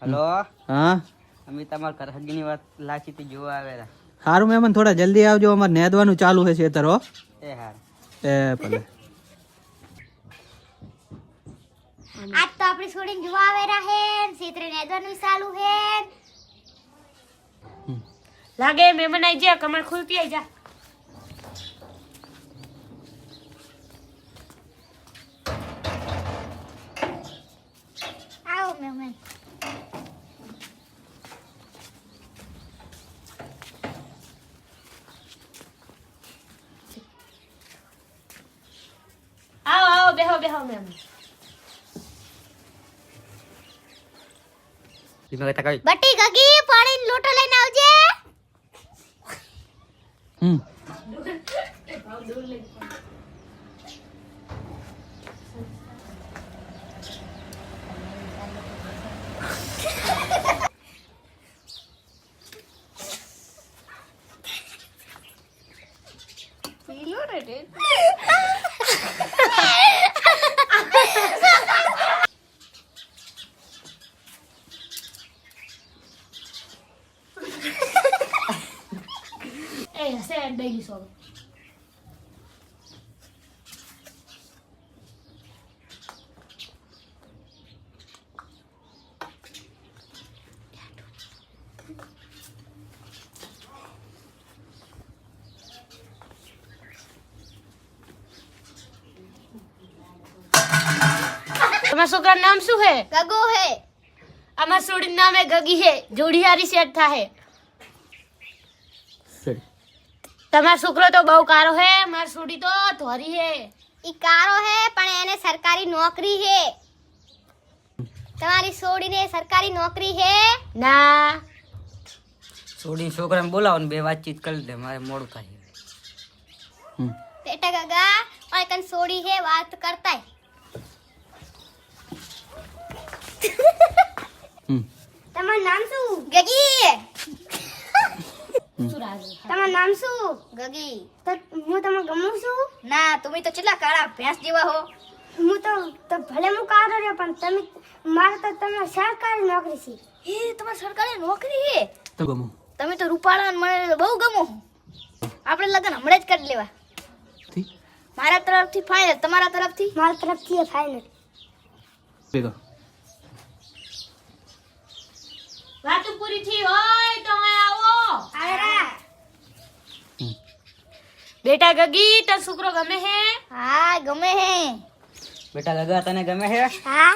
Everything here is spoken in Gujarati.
હલો હા અમે તમાર ઘર હગીની વાત લાચીથી જોવા આવેલા. સારું મહેમાન થોડા જલ્દી આવજો, અમારે નેદવાનું ચાલુ છે ખેતર હો. એ હાર એ ભલે. આજ તો આપણી છોડીને જોવા આવેલા હે, ક્ષેત્રે નેદવાનું ચાલુ હે. લાગે મહેમાન આઈ જા, કમર ખુલતી આઈ જા. આવો મહેમાન. આવો આવો, બેહો બેહો મહેમાન. ધીમે કહેતા કઈ બટી ગગી પાણીનો લોટો લઈને આવજે. હમ એ હસે ડેલી સો. તમારા છોકરાનું નામ શું હે? ગગો હે. અમાર છોડીનું નામ હે ગગી હે. જોડી હારી સેટ થાહે. તમારો છોકરો તો બહુ કારો હે, મારી છોડી તો ધોરી હે. ઈ કારો હે પણ એને સરકારી નોકરી હે. તમારી છોડીને સરકારી નોકરી હે? ના છોડીને છોકરાને બોલાવો ને બે વાતચીત કરી દે, મારે મોડું થાય. બેટા ગગા और कन सोड़ी है बात करता है. તમારું નામ શું? ગગી. તમારું નામ શું? ગગી. તો હું તમને ગમું છું? ના, તમે તો કેટલા કાળા ભેંસ જેવા હો. હું તો ભલે હું કાળો રહ્યો પણ તમે મારે તો તમે સરકારી નોકરી છે. હે, તમારી સરકારી નોકરી છે? તો ગમો. તમે તો રૂપાળા અને મને બહુ ગમો. આપણે લગન હમણાં જ કરી લેવા. મારા તરફથી ફાઇનલ, તમારા તરફથી? મારા તરફથી ફાઇનલ. ભેગો વાતું પૂરી થઈ હોય તો અહીં આવો. આયરા. બેટા ગગી, તારો છોકરો ગમે હે? હા, ગમે હે. બેટા લગા તને ગમે છે? હા.